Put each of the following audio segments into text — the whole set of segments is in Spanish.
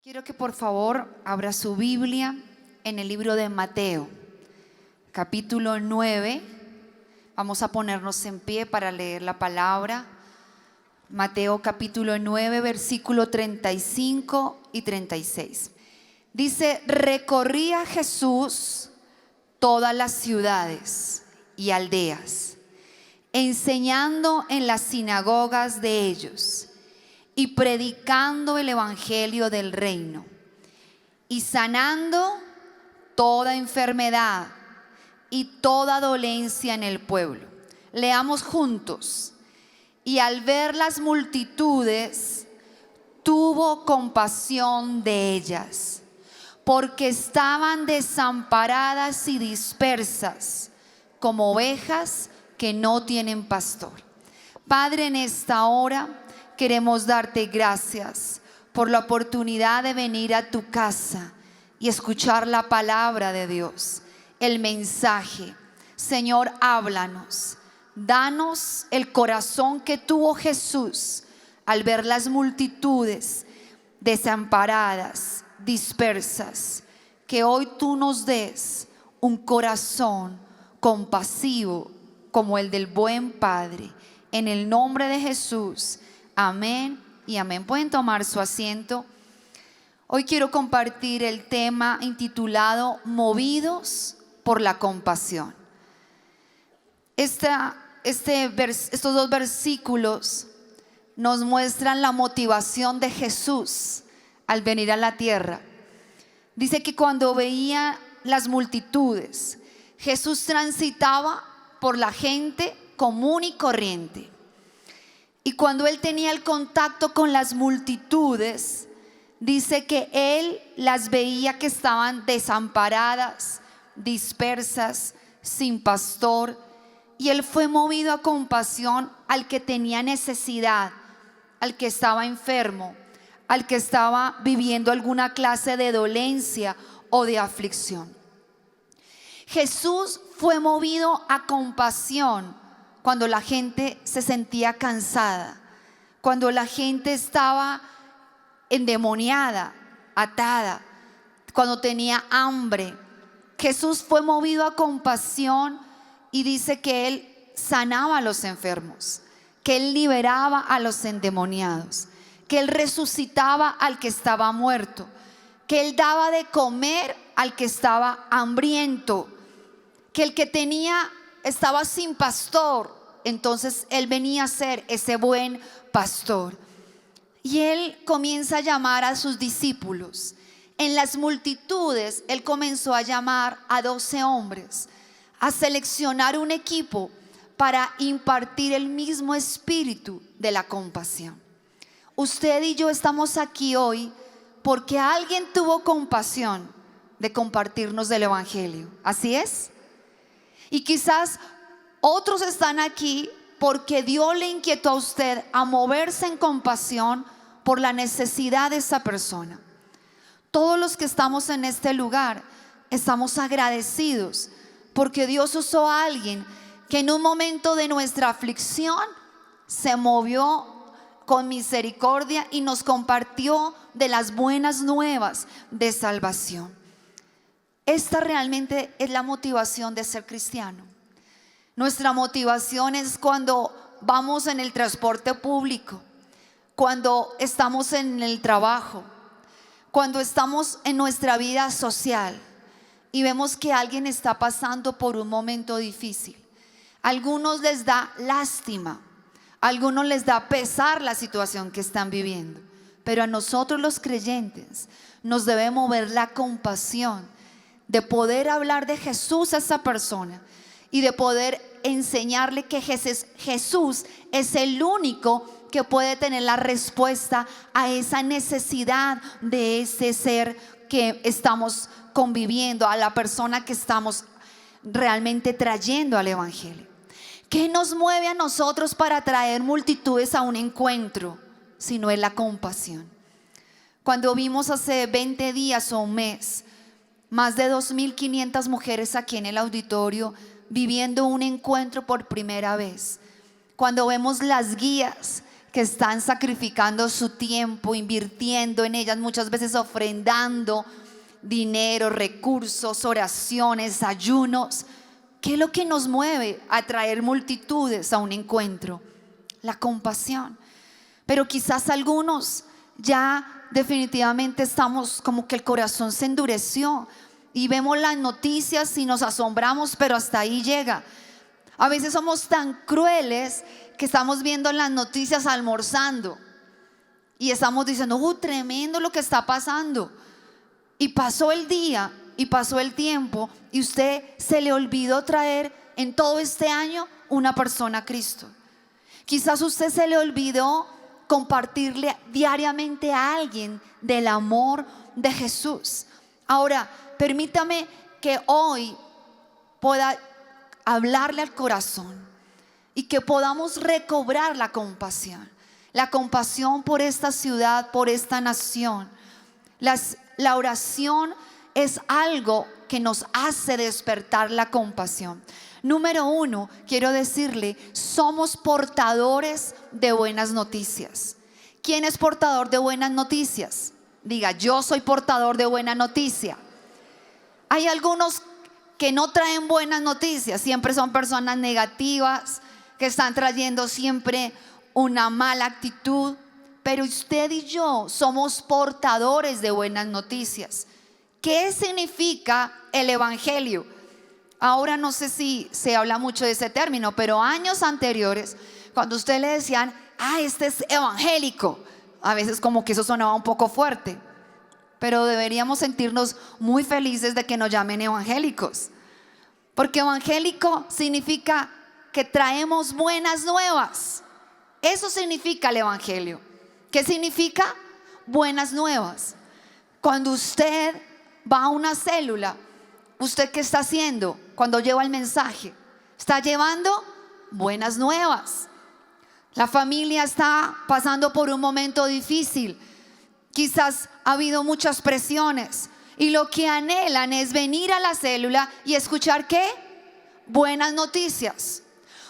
Quiero que por favor abra su Biblia en el libro de Mateo, capítulo 9. Vamos a ponernos en pie para leer la palabra. Mateo capítulo 9, versículo 35 y 36. Dice: recorría Jesús todas las ciudades y aldeas, enseñando en las sinagogas de ellos y predicando el evangelio del reino y sanando toda enfermedad y toda dolencia en el pueblo. Leamos juntos. Y al ver las multitudes, tuvo compasión de ellas, porque estaban desamparadas y dispersas, como ovejas que no tienen pastor. Padre, en esta hora queremos darte gracias por la oportunidad de venir a tu casa y escuchar la palabra de Dios, el mensaje. Señor, háblanos, danos el corazón que tuvo Jesús al ver las multitudes desamparadas, dispersas. Que hoy tú nos des un corazón compasivo como el del buen Padre. En el nombre de Jesús. Amén y amén. Pueden tomar su asiento. Hoy quiero compartir el tema intitulado Movidos por la compasión. Estos dos versículos nos muestran la motivación de Jesús al venir a la tierra. Dice que cuando veía las multitudes, Jesús transitaba por la gente común y corriente. Y cuando él tenía el contacto con las multitudes, dice que él las veía que estaban desamparadas, dispersas, sin pastor. Y él fue movido a compasión al que tenía necesidad, al que estaba enfermo, al que estaba viviendo alguna clase de dolencia o de aflicción. Jesús fue movido a compasión cuando la gente se sentía cansada, cuando la gente estaba endemoniada, atada, cuando tenía hambre. Jesús fue movido a compasión y dice que él sanaba a los enfermos, que él liberaba a los endemoniados, que él resucitaba al que estaba muerto, que él daba de comer al que estaba hambriento, que el que estaba sin pastor, entonces él venía a ser ese buen pastor. Y él comienza a llamar a sus discípulos. En las multitudes él comenzó a llamar a 12 hombres, a seleccionar un equipo para impartir el mismo espíritu de la compasión. Usted y yo estamos aquí hoy porque alguien tuvo compasión de compartirnos del evangelio. ¿Así es? Y quizás otros están aquí porque Dios le inquietó a usted a moverse en compasión por la necesidad de esa persona. Todos los que estamos en este lugar estamos agradecidos porque Dios usó a alguien que en un momento de nuestra aflicción se movió con misericordia y nos compartió de las buenas nuevas de salvación. Esta realmente es la motivación de ser cristiano. Nuestra motivación es cuando vamos en el transporte público, cuando estamos en el trabajo, cuando estamos en nuestra vida social y vemos que alguien está pasando por un momento difícil. A algunos les da lástima, a algunos les da pesar la situación que están viviendo, pero a nosotros los creyentes nos debe mover la compasión de poder hablar de Jesús a esa persona y de poder enseñarle que Jesús es el único que puede tener la respuesta a esa necesidad de ese ser que estamos conviviendo, a la persona que estamos realmente trayendo al evangelio. ¿Qué nos mueve a nosotros para traer multitudes a un encuentro? Si no es la compasión. Cuando vimos hace 20 días o un mes más de 2.500 mujeres aquí en el auditorio viviendo un encuentro por primera vez. Cuando vemos las guías que están sacrificando su tiempo, invirtiendo en ellas, muchas veces ofrendando dinero, recursos, oraciones, ayunos. ¿Qué es lo que nos mueve a traer multitudes a un encuentro? La compasión. Pero quizás algunos ya definitivamente estamos como que el corazón se endureció y vemos las noticias y nos asombramos, pero hasta ahí llega. A veces somos tan crueles que estamos viendo las noticias almorzando y estamos diciendo, tremendo lo que está pasando. Y pasó el día y pasó el tiempo y usted se le olvidó traer en todo este año una persona a Cristo. Quizás usted se le olvidó compartirle diariamente a alguien del amor de Jesús. Ahora, permítame que hoy pueda hablarle al corazón y que podamos recobrar la compasión por esta ciudad, por esta nación. La oración es algo que nos hace despertar la compasión. Número 1, quiero decirle, somos portadores de buenas noticias. ¿Quién es portador de buenas noticias? Diga, yo soy portador de buena noticia. Hay algunos que no traen buenas noticias, siempre son personas negativas, que están trayendo siempre una mala actitud. Pero usted y yo somos portadores de buenas noticias. ¿Qué significa el evangelio? Ahora no sé si se habla mucho de ese término, pero años anteriores, cuando usted le decían, este es evangélico, a veces como que eso sonaba un poco fuerte, pero deberíamos sentirnos muy felices de que nos llamen evangélicos, porque evangélico significa que traemos buenas nuevas. Eso significa el evangelio. ¿Qué significa? Buenas nuevas. Cuando usted va a una célula, ¿usted qué está haciendo cuando lleva el mensaje? Está llevando buenas nuevas. La familia está pasando por un momento difícil. Quizás ha habido muchas presiones y lo que anhelan es venir a la célula y escuchar ¿qué? Buenas noticias.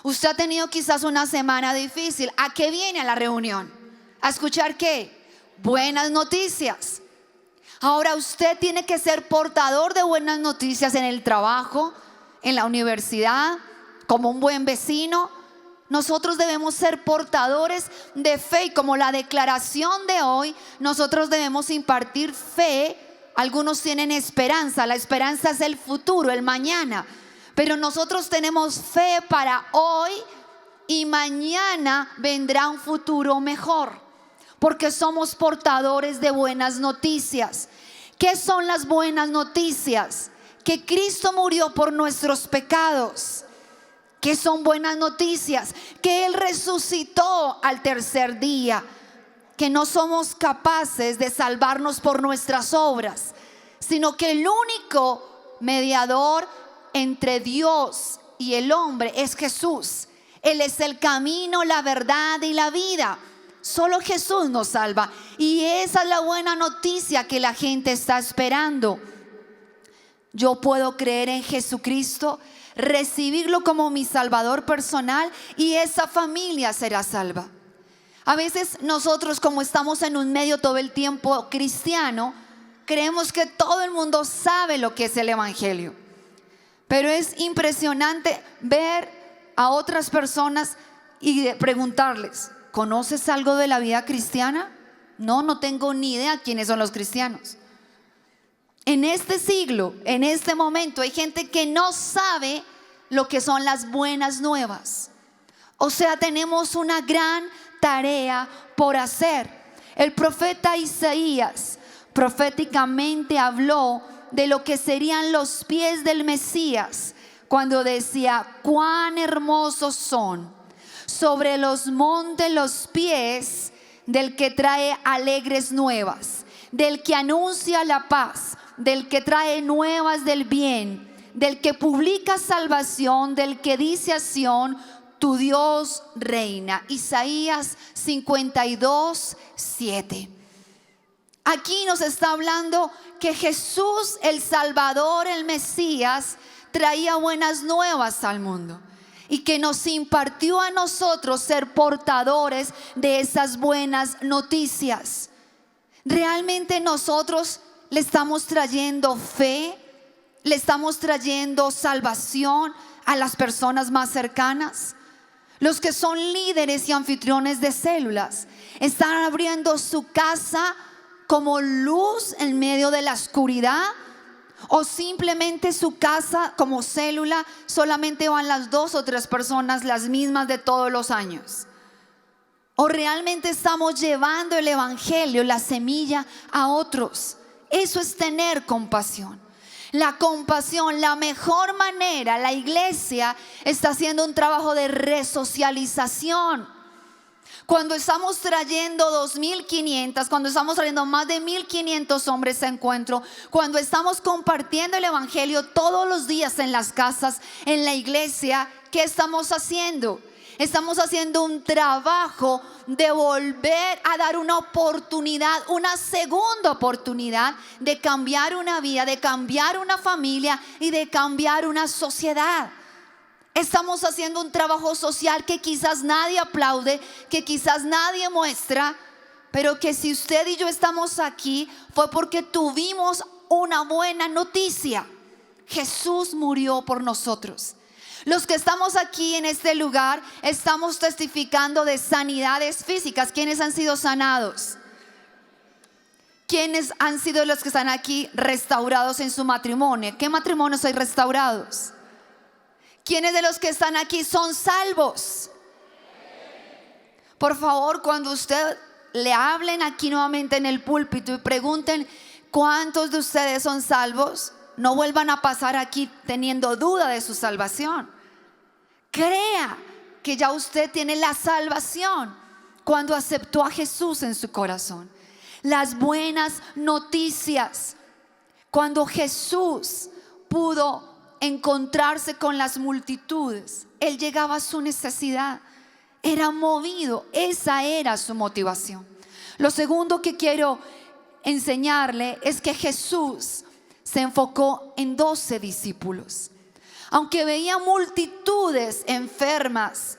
Usted ha tenido quizás una semana difícil. ¿A qué viene a la reunión? ¿A escuchar qué? Buenas noticias. Ahora usted tiene que ser portador de buenas noticias en el trabajo, en la universidad, como un buen vecino. Nosotros debemos ser portadores de fe y como la declaración de hoy, nosotros debemos impartir fe. Algunos tienen esperanza, la esperanza es el futuro, el mañana. Pero nosotros tenemos fe para hoy y mañana vendrá un futuro mejor. Porque somos portadores de buenas noticias. ¿Qué son las buenas noticias? Que Cristo murió por nuestros pecados. ¿Qué son buenas noticias? Que Él resucitó al tercer día. Que no somos capaces de salvarnos por nuestras obras, sino que el único mediador entre Dios y el hombre es Jesús. Él es el camino, la verdad y la vida. Solo Jesús nos salva. Y esa es la buena noticia que la gente está esperando. Yo puedo creer en Jesucristo, recibirlo como mi Salvador personal y esa familia será salva. A veces nosotros, como estamos en un medio todo el tiempo cristiano, creemos que todo el mundo sabe lo que es el evangelio. Pero es impresionante ver a otras personas y preguntarles, ¿conoces algo de la vida cristiana? No tengo ni idea quiénes son los cristianos. En este siglo, en este momento, hay gente que no sabe lo que son las buenas nuevas. O sea, tenemos una gran tarea por hacer. El profeta Isaías proféticamente habló de lo que serían los pies del Mesías cuando decía, cuán hermosos son sobre los montes los pies del que trae alegres nuevas, del que anuncia la paz, del que trae nuevas del bien, del que publica salvación, del que dice a Sión, tu Dios reina. Isaías 52:7. Aquí nos está hablando que Jesús, el Salvador, el Mesías, traía buenas nuevas al mundo. y que nos impartió a nosotros ser portadores de esas buenas noticias. ¿Realmente nosotros le estamos trayendo fe? ¿Le estamos trayendo salvación a las personas más cercanas? Los que son líderes y anfitriones de células están abriendo su casa como luz en medio de la oscuridad, o simplemente su casa como célula solamente van las 2 o 3 personas, las mismas de todos los años. O realmente estamos llevando el evangelio, la semilla, a otros. Eso es tener compasión. La compasión, la mejor manera, la iglesia está haciendo un trabajo de resocialización. Cuando estamos trayendo 2.500, cuando estamos trayendo más de 1.500 hombres a encuentro, cuando estamos compartiendo el evangelio todos los días en las casas, en la iglesia, ¿qué estamos haciendo? Estamos haciendo un trabajo de volver a dar una oportunidad, una segunda oportunidad de cambiar una vida, de cambiar una familia y de cambiar una sociedad. Estamos haciendo un trabajo social que quizás nadie aplaude, que quizás nadie muestra, pero que si usted y yo estamos aquí fue porque tuvimos una buena noticia. Jesús murió por nosotros. Los que estamos aquí en este lugar estamos testificando de sanidades físicas. ¿Quiénes han sido sanados? ¿Quiénes han sido los que están aquí restaurados en su matrimonio? ¿Qué matrimonios hay restaurados? ¿Quiénes de los que están aquí son salvos? Por favor, cuando usted le hablen aquí nuevamente en el púlpito y pregunten ¿cuántos de ustedes son salvos?, no vuelvan a pasar aquí teniendo duda de su salvación. Crea que ya usted tiene la salvación cuando aceptó a Jesús en su corazón. Las buenas noticias. Cuando Jesús pudo encontrarse con las multitudes, Él llegaba a su necesidad. Era movido. Esa era su motivación. Lo segundo que quiero enseñarle es que Jesús se enfocó en 12 discípulos. Aunque veía multitudes enfermas,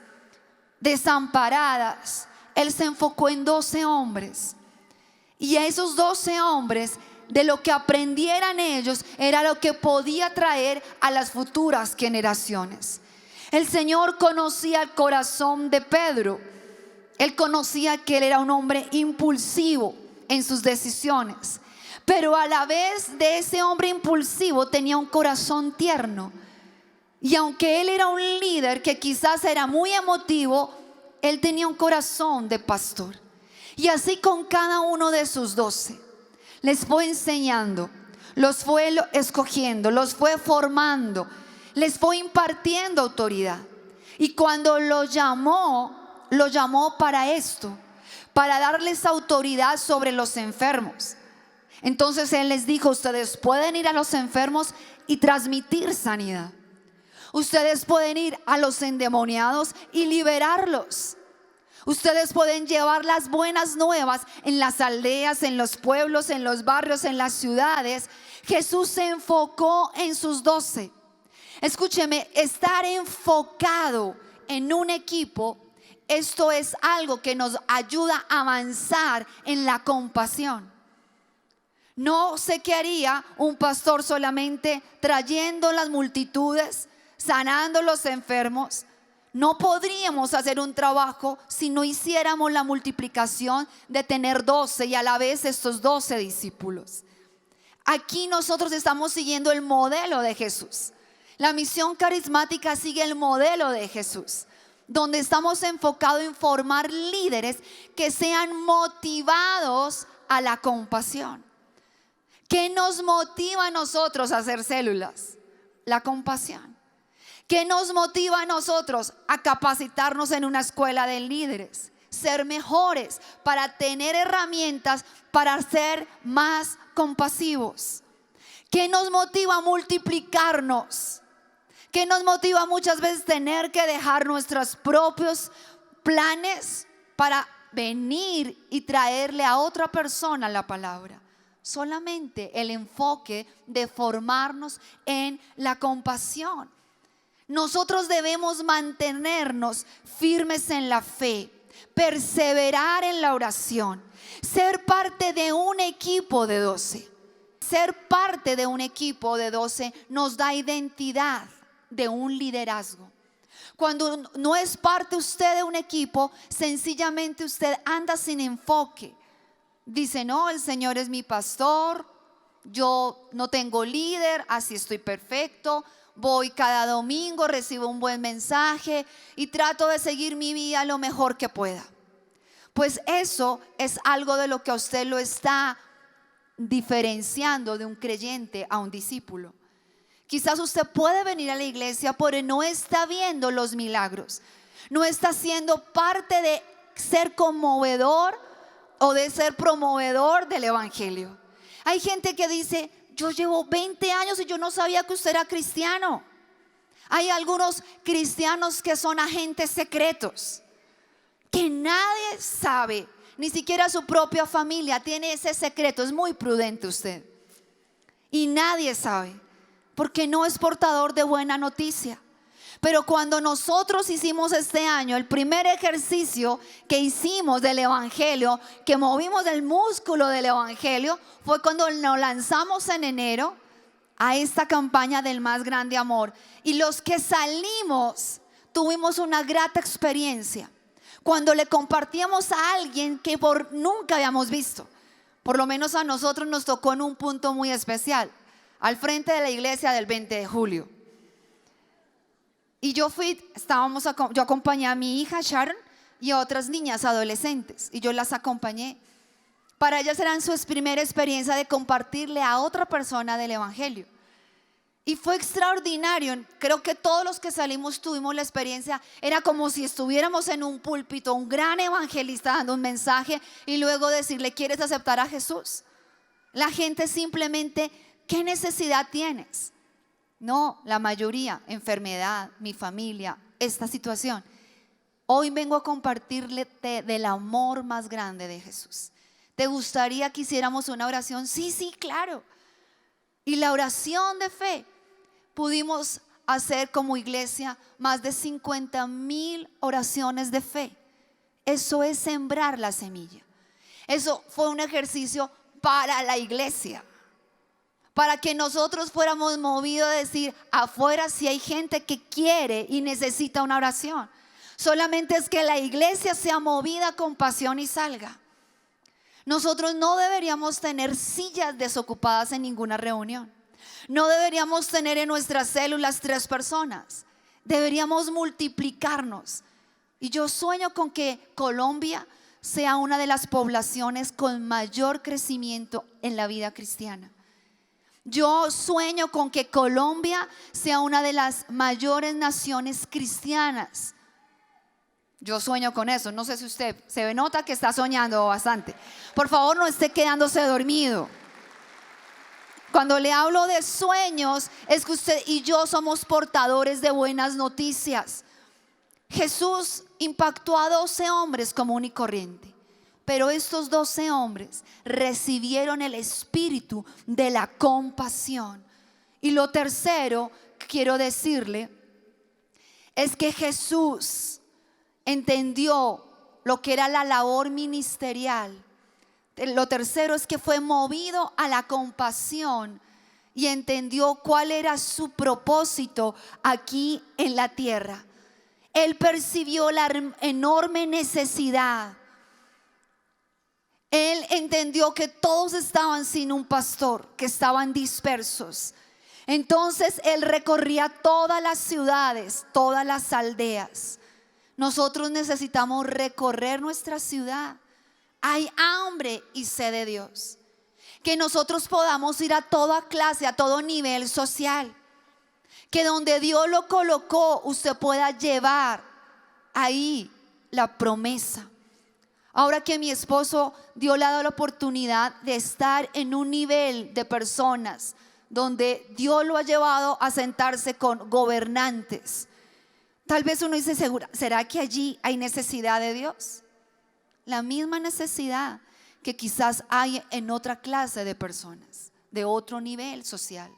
desamparadas, Él se enfocó en 12 hombres. Y a esos 12 hombres, de lo que aprendieran ellos, era lo que podía traer a las futuras generaciones. El Señor conocía el corazón de Pedro. Él conocía que él era un hombre impulsivo en sus decisiones. Pero a la vez de ese hombre impulsivo tenía un corazón tierno. Y aunque él era un líder que quizás era muy emotivo, él tenía un corazón de pastor. Y así con cada uno de sus 12, les fue enseñando, los fue escogiendo, los fue formando, les fue impartiendo autoridad. Y cuando lo llamó para esto, para darles autoridad sobre los enfermos. Entonces Él les dijo: ustedes pueden ir a los enfermos y transmitir sanidad. Ustedes pueden ir a los endemoniados y liberarlos. Ustedes pueden llevar las buenas nuevas en las aldeas, en los pueblos, en los barrios, en las ciudades. Jesús se enfocó en sus 12. Escúcheme, estar enfocado en un equipo, esto es algo que nos ayuda a avanzar en la compasión. No sé qué haría un pastor solamente trayendo las multitudes, sanando los enfermos. No podríamos hacer un trabajo si no hiciéramos la multiplicación de tener 12 y a la vez estos 12 discípulos. Aquí nosotros estamos siguiendo el modelo de Jesús. La misión carismática sigue el modelo de Jesús, donde estamos enfocados en formar líderes que sean motivados a la compasión. ¿Qué nos motiva a nosotros a hacer células? La compasión. ¿Qué nos motiva a nosotros a capacitarnos en una escuela de líderes? Ser mejores, para tener herramientas para ser más compasivos. ¿Qué nos motiva a multiplicarnos? ¿Qué nos motiva muchas veces tener que dejar nuestros propios planes para venir y traerle a otra persona la palabra? Solamente el enfoque de formarnos en la compasión. Nosotros debemos mantenernos firmes en la fe, perseverar en la oración, ser parte de un equipo de 12. Ser parte de un equipo de 12 nos da identidad de un liderazgo. Cuando no es parte usted de un equipo, sencillamente usted anda sin enfoque. Dice, no, el Señor es mi pastor, yo no tengo líder, así estoy perfecto. Voy cada domingo, recibo un buen mensaje y trato de seguir mi vida lo mejor que pueda. Pues eso es algo de lo que a usted lo está diferenciando de un creyente a un discípulo. Quizás usted puede venir a la iglesia, pero no está viendo los milagros, no está siendo parte de ser conmovedor o de ser promovedor del evangelio. Hay gente que dice, yo llevo 20 años y yo no sabía que usted era cristiano. Hay algunos cristianos que son agentes secretos, que nadie sabe, ni siquiera su propia familia tiene ese secreto. Es muy prudente usted. Y nadie sabe, porque no es portador de buena noticia. Pero cuando nosotros hicimos este año el primer ejercicio que hicimos del evangelio, que movimos el músculo del evangelio, fue cuando nos lanzamos en enero a esta campaña del más grande amor. Y los que salimos tuvimos una grata experiencia cuando le compartíamos a alguien que nunca habíamos visto. Por lo menos a nosotros nos tocó en un punto muy especial, al frente de la iglesia del 20 de julio. Y yo acompañé a mi hija Sharon y a otras niñas adolescentes, y yo las acompañé. Para ellas era su primera experiencia de compartirle a otra persona del evangelio. Y fue extraordinario. Creo que todos los que salimos tuvimos la experiencia. Era como si estuviéramos en un púlpito, un gran evangelista dando un mensaje y luego decirle, ¿quieres aceptar a Jesús? La gente simplemente, ¿qué necesidad tienes? No, la mayoría, enfermedad, mi familia, esta situación. Hoy vengo a compartirle del amor más grande de Jesús. ¿Te gustaría que hiciéramos una oración? Sí, claro. Y la oración de fe, pudimos hacer como iglesia más de 50,000 oraciones de fe. Eso es sembrar la semilla. Eso fue un ejercicio para la iglesia, para que nosotros fuéramos movidos a decir, afuera si hay gente que quiere y necesita una oración. Solamente es que la iglesia sea movida con pasión y salga. Nosotros no deberíamos tener sillas desocupadas en ninguna reunión. No deberíamos tener en nuestras células 3 personas. Deberíamos multiplicarnos. Y yo sueño con que Colombia sea una de las poblaciones con mayor crecimiento en la vida cristiana. Yo sueño con que Colombia sea una de las mayores naciones cristianas. Yo sueño con eso. No sé si usted se nota que está soñando bastante. Por favor, no esté quedándose dormido. Cuando le hablo de sueños, es que usted y yo somos portadores de buenas noticias. Jesús impactó a 12 hombres común y corriente, pero estos 12 hombres recibieron el espíritu de la compasión. Y lo tercero que quiero decirle es que Jesús entendió lo que era la labor ministerial. Lo tercero es que fue movido a la compasión y entendió cuál era su propósito aquí en la tierra. Él percibió la enorme necesidad. Él entendió que todos estaban sin un pastor, que estaban dispersos. Entonces él recorría todas las ciudades, todas las aldeas. Nosotros necesitamos recorrer nuestra ciudad. Hay hambre y sed de Dios. Que nosotros podamos ir a toda clase, a todo nivel social. Que donde Dios lo colocó, usted pueda llevar ahí la promesa. Ahora que mi esposo Dios le ha dado la oportunidad de estar en un nivel de personas donde Dios lo ha llevado a sentarse con gobernantes. Tal vez uno dice, ¿será que allí hay necesidad de Dios? La misma necesidad que quizás hay en otra clase de personas, de otro nivel social.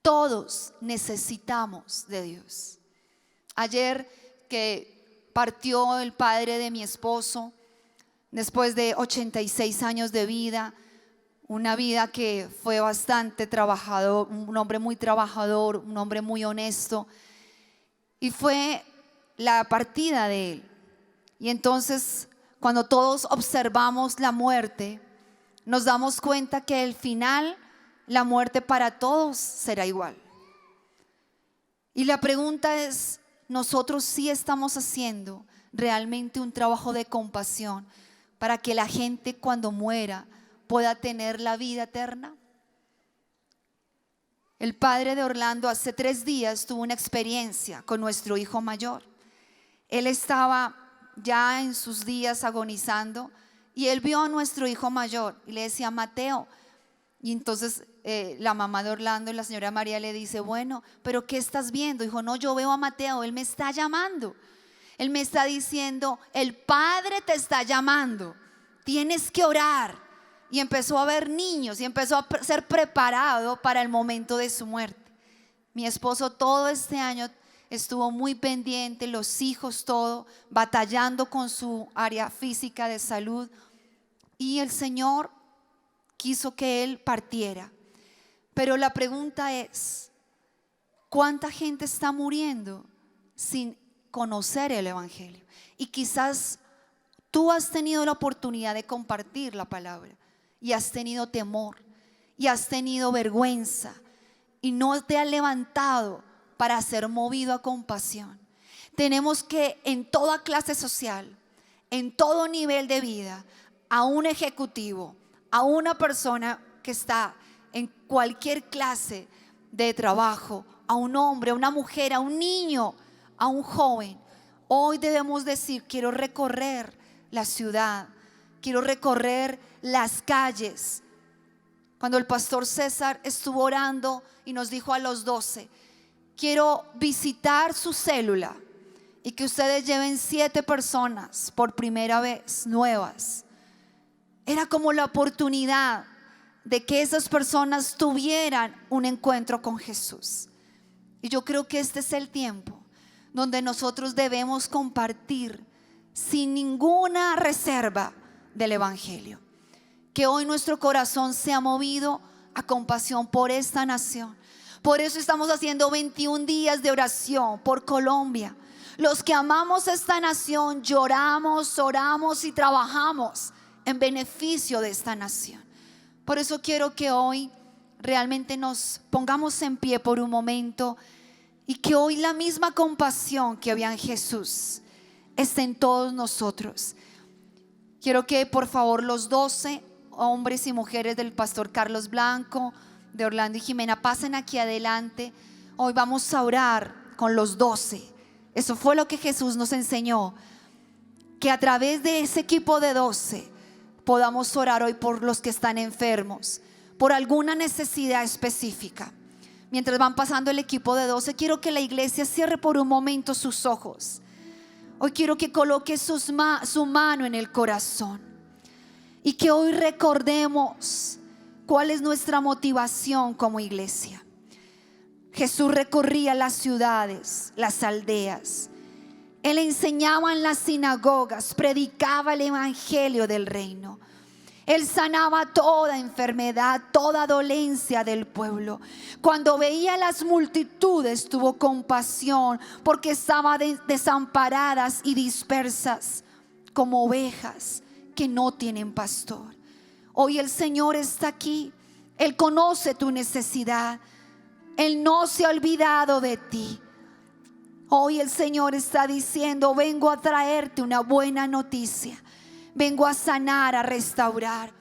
Todos necesitamos de Dios. Ayer que partió el padre de mi esposo, después de 86 años de vida, una vida que fue bastante trabajador, un hombre muy trabajador, un hombre muy honesto, y fue la partida de él. Y entonces, cuando todos observamos la muerte, nos damos cuenta que al final la muerte para todos será igual. Y la pregunta es, ¿nosotros sí estamos haciendo realmente un trabajo de compasión para que la gente cuando muera pueda tener la vida eterna? El padre de Orlando hace 3 días tuvo una experiencia con nuestro hijo mayor. Él estaba ya en sus días agonizando y él vio a nuestro hijo mayor y le decía: Mateo. Y entonces la mamá de Orlando, la señora María, le dice: bueno, pero ¿qué estás viendo? Dijo: no, yo veo a Mateo, él me está llamando. Él me está diciendo: el Padre te está llamando, tienes que orar. Y empezó a ver niños y empezó a ser preparado para el momento de su muerte. Mi esposo todo este año estuvo muy pendiente, los hijos todo, batallando con su área física de salud. Y el Señor quiso que él partiera. Pero la pregunta es: ¿cuánta gente está muriendo sin conocer el Evangelio? Y quizás tú has tenido la oportunidad de compartir la palabra y has tenido temor y has tenido vergüenza y no te has levantado para ser movido a compasión. Tenemos que, en toda clase social, en todo nivel de vida, a un ejecutivo, a una persona que está en cualquier clase de trabajo, a un hombre, a una mujer, a un niño, a un joven, hoy debemos decir: quiero recorrer la ciudad, quiero recorrer las calles. Cuando el pastor César estuvo orando y nos dijo a los 12: quiero visitar su célula y que ustedes lleven 7 personas por primera vez nuevas. Era como la oportunidad de que esas personas tuvieran un encuentro con Jesús. Y yo creo que este es el tiempo donde nosotros debemos compartir sin ninguna reserva del Evangelio. Que hoy nuestro corazón sea movido a compasión por esta nación. Por eso estamos haciendo 21 días de oración por Colombia. Los que amamos esta nación lloramos, oramos y trabajamos en beneficio de esta nación. Por eso quiero que hoy realmente nos pongamos en pie por un momento y que hoy la misma compasión que había en Jesús esté en todos nosotros. Quiero que por favor los 12 hombres y mujeres del pastor Carlos Blanco, de Orlando y Jimena, pasen aquí adelante. Hoy vamos a orar con los 12. Eso fue lo que Jesús nos enseñó, que a través de ese equipo de 12 podamos orar hoy por los que están enfermos, por alguna necesidad específica. Mientras van pasando el equipo de 12, quiero que la iglesia cierre por un momento sus ojos. Hoy quiero que coloque su mano en el corazón y que hoy recordemos cuál es nuestra motivación como iglesia. Jesús recorría las ciudades, las aldeas. Él enseñaba en las sinagogas, predicaba el evangelio del reino. Él sanaba toda enfermedad, toda dolencia del pueblo. Cuando veía las multitudes, tuvo compasión porque estaban desamparadas y dispersas como ovejas que no tienen pastor. Hoy el Señor está aquí. Él conoce tu necesidad. Él no se ha olvidado de ti. Hoy el Señor está diciendo: vengo a traerte una buena noticia. Vengo a sanar, a restaurar.